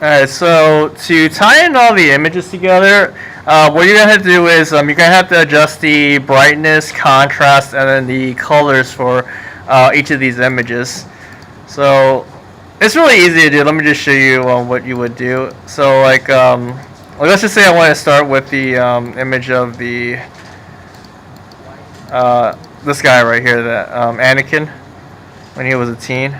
Alright, so to tie in all the images together, what you're gonna have to do is you're gonna have to adjust the brightness, contrast, and then the colors for each of these images. So it's really easy to do. Let me just show you what you would do. So let's just say I want to start with the image of the this guy right here, that Anakin, when he was a teen.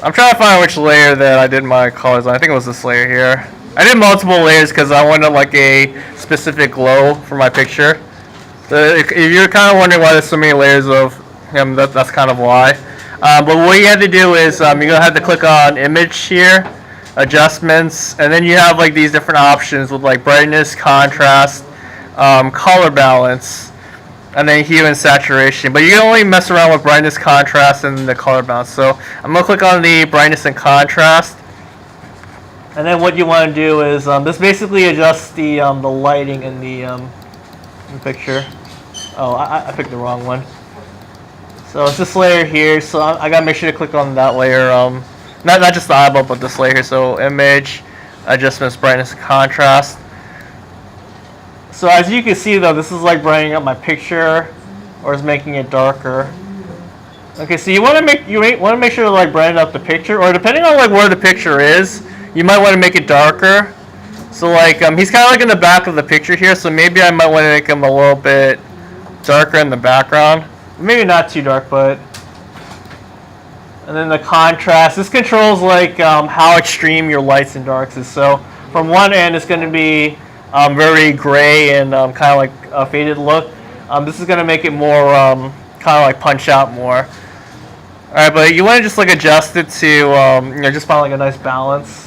I'm trying to find which layer that I did my colors on. I think it was this layer here. I did multiple layers because I wanted like a specific glow for my picture. So if you're kind of wondering why there's so many layers of him, that's kind of why. But what you have to do is you're gonna have to click on image here, adjustments, and then you have like these different options with like brightness, contrast, color balance, and then hue and saturation. But you can only mess around with brightness, contrast, and the color balance. So I'm gonna click on the brightness and contrast, and then what you want to do is this basically adjusts the lighting in the picture. Oh, I picked the wrong one. So it's this layer here. So I gotta make sure to click on that layer. Not just the eyeball, but this layer here. So image, adjustments, brightness, and contrast. So as you can see though, this is like brightening up my picture, or is making it darker. Okay, so you want to make sure to like brighten up the picture, or depending on like where the picture is, you might want to make it darker. So like he's kind of like in the back of the picture here, so maybe I might want to make him a little bit darker in the background. Maybe not too dark, but. And then the contrast. This controls like how extreme your lights and darks is. So from one end, it's going to be very gray and kind of like a faded look. This is going to make it more kind of like punch out more. Alright, but you want to just like adjust it to just find like a nice balance.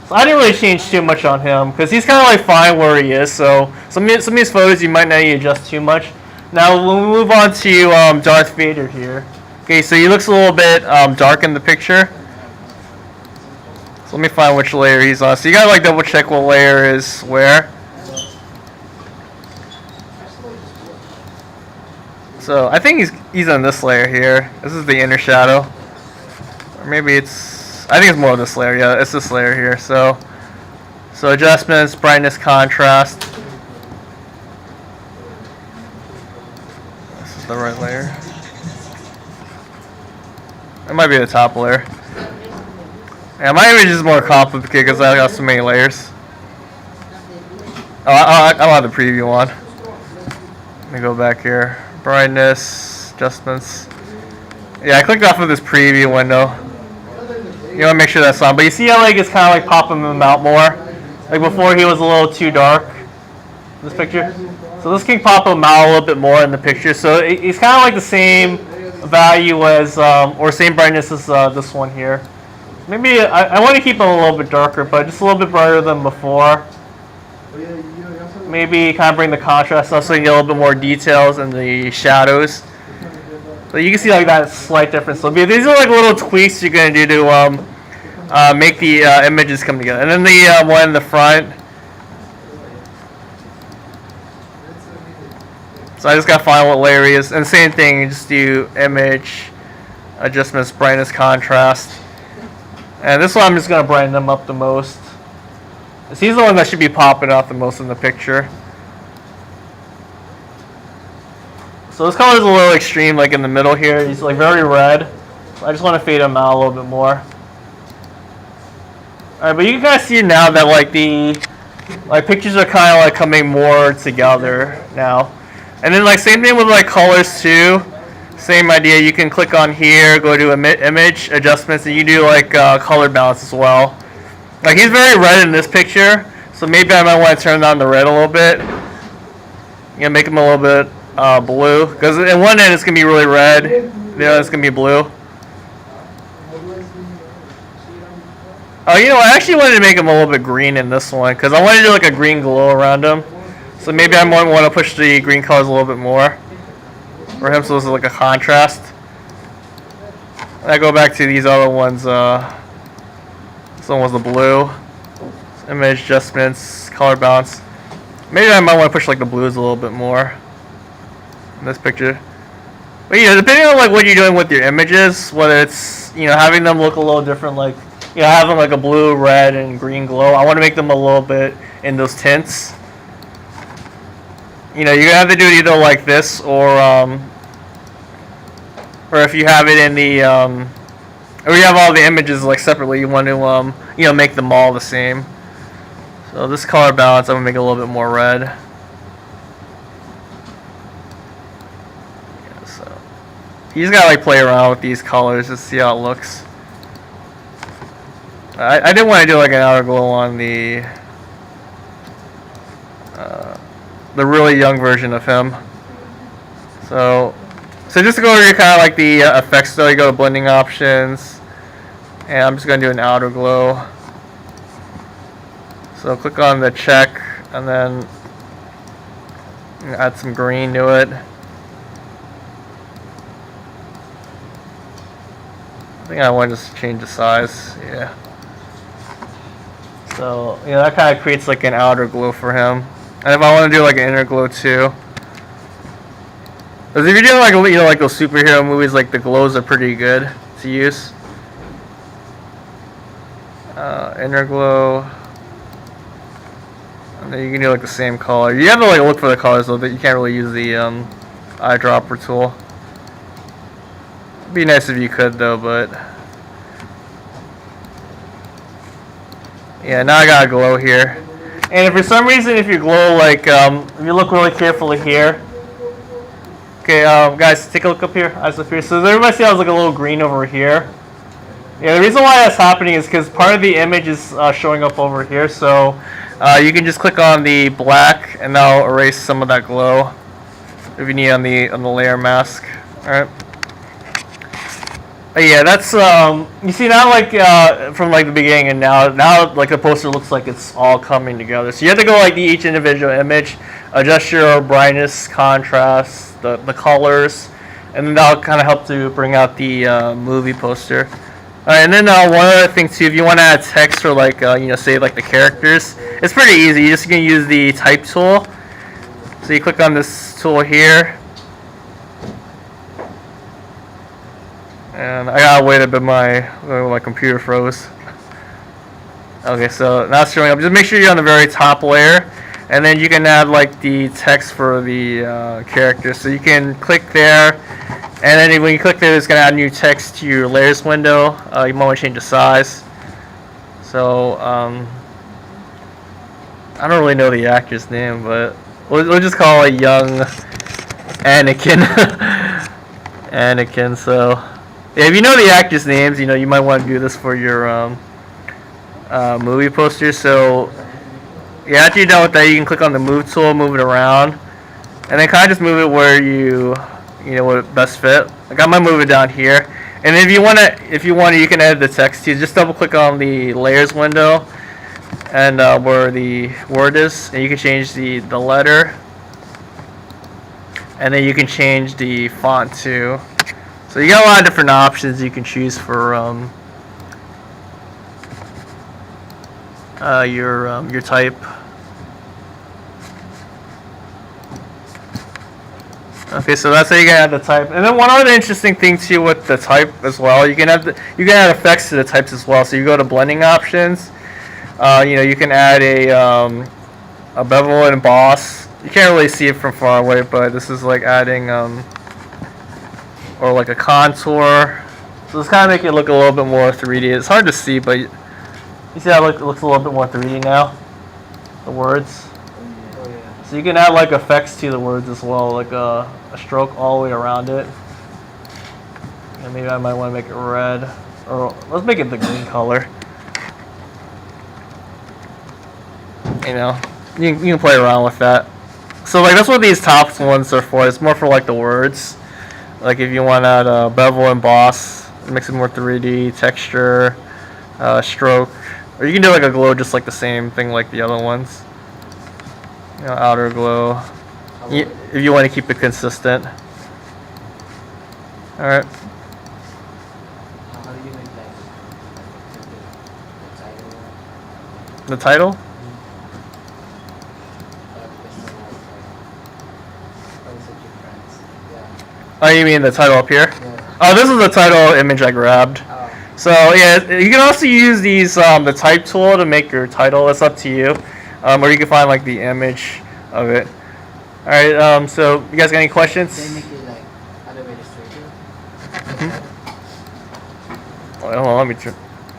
So I didn't really change too much on him because he's kind of like fine where he is. So some of these photos you might not need to adjust too much. Now when we move on to Darth Vader here. Okay, so he looks a little bit dark in the picture. So let me find which layer he's on. So you gotta like double check what layer is where. So I think he's on this layer here. This is the inner shadow. Or maybe I think it's more of this layer. Yeah, it's this layer here. So adjustments, brightness, contrast. This is the right layer. It might be the top layer. Yeah, my image is more complicated because I got so many layers. Oh, I don't have the preview on. Let me go back here. Brightness, adjustments. Yeah, I clicked off of this preview window. You want to make sure that's on. But you see how like it's kind of like popping him out more? Like before he was a little too dark. This picture. So this can pop him out a little bit more in the picture. So he's kind of like the same value as, or same brightness as this one here. Maybe I want to keep him a little bit darker, but just a little bit brighter than before. Maybe kind of bring the contrast up so you get a little bit more details in the shadows. So you can see like that slight difference. So these are like little tweaks you're going to do to make the images come together. And then the one in the front. So I just got to find what layer he is. And same thing, you just do image, adjustments, brightness, contrast. And this one I'm just going to brighten them up the most. He's the one that should be popping out the most in the picture. So this color is a little extreme, like in the middle here. He's like very red. I just want to fade him out a little bit more. Alright, but you can kind of see now that like the pictures are kind of like coming more together now. And then like same thing with like colors too. Same idea. You can click on here, go to image adjustments, and you do like color balance as well. Like he's very red in this picture, so maybe I might want to turn down the red a little bit. You know, make him a little bit blue, because in one end it's gonna be really red, the other it's gonna be blue. Oh, you know, I actually wanted to make him a little bit green in this one, because I wanted to do like a green glow around him. So maybe I might want to push the green colors a little bit more for him, so this is like a contrast. And I go back to these other ones. This one was the blue. Image adjustments, color balance. Maybe I might want to push like the blues a little bit more in this picture. But depending on like what you're doing with your images, whether it's having them look a little different, like having like a blue, red, and green glow. I want to make them a little bit in those tints. You're gonna have to do it either like this or if you have it in the or you have all the images like separately, you want to make them all the same. So this color balance, I'm gonna make it a little bit more red. Yeah, so you just gotta like play around with these colors to see how it looks. I did want to do like an outer glow on the really young version of him. So just to go over here, kind of like the effects though, you go to blending options, and I'm just gonna do an outer glow. So click on the check, and then add some green to it. I think I want to just change the size. Yeah. So that kind of creates like an outer glow for him. And if I want to do like an inner glow too, because if you're doing like like those superhero movies, like the glows are pretty good to use. Inner glow, and then you can do like the same color. You have to like look for the colors though. That you can't really use the eyedropper tool. It'd be nice if you could though, but yeah. Now I got a glow here. And if for some reason, if you glow like, if you look really carefully here, okay, guys, take a look up here. Eyes up here. So does everybody see I was like a little green over here? Yeah, the reason why that's happening is because part of the image is showing up over here. So you can just click on the black, and that'll erase some of that glow if you need on the layer mask. All right. Yeah, that's you see now like from like the beginning and now like the poster looks like it's all coming together. So you have to go like each individual image, adjust your brightness, contrast, the colors, and then that'll kind of help to bring out the movie poster. All right, and then one other thing too, if you want to add text for like say like the characters, it's pretty easy. You're just gonna use the type tool. So you click on this tool here. And I gotta wait a bit, my computer froze. Okay, so now it's showing up. Just make sure you're on the very top layer, and then you can add like the text for the character. So you can click there, and then when you click there, it's gonna add new text to your layers window. You might want to change the size. So I don't really know the actor's name, but we'll just call it young Anakin. Anakin. So. Yeah, if you know the actors' names, you might want to do this for your movie poster. So, yeah, after you're done with that, you can click on the move tool, move it around, and then kind of just move it where you would best fit. Like I might move it down here, and if you want to, you can edit the text too. Just double click on the layers window, and where the word is, and you can change the letter, and then you can change the font too. So you got a lot of different options you can choose for your type. Okay, so that's how you can add the type. And then one other interesting thing too with the type as well, you can add effects to the types as well. So you go to blending options. You can add a bevel and emboss. You can't really see it from far away, but this is like adding or like a contour. So this kind of make it look a little bit more 3D. It's hard to see, but you see how it looks a little bit more 3D now? The words. Oh, yeah. So you can add like effects to the words as well, like a stroke all the way around it. And maybe I might want to make it red. Or let's make it the green color. You can play around with that. So like that's what these top ones are for. It's more for like the words. Like if you want to add bevel and emboss, makes it more 3D, texture, stroke, or you can do like a glow just like the same thing like the other ones. Outer glow. If you want to keep it consistent. All right. How do you make The title? Oh, you mean the title up here? Yeah. Oh, this is the title image I grabbed. Oh. So yeah, you can also use these the type tool to make your title. It's up to you, or you can find like the image of it. All right. So you guys got any questions? They make it like other way to straight. Well, let me.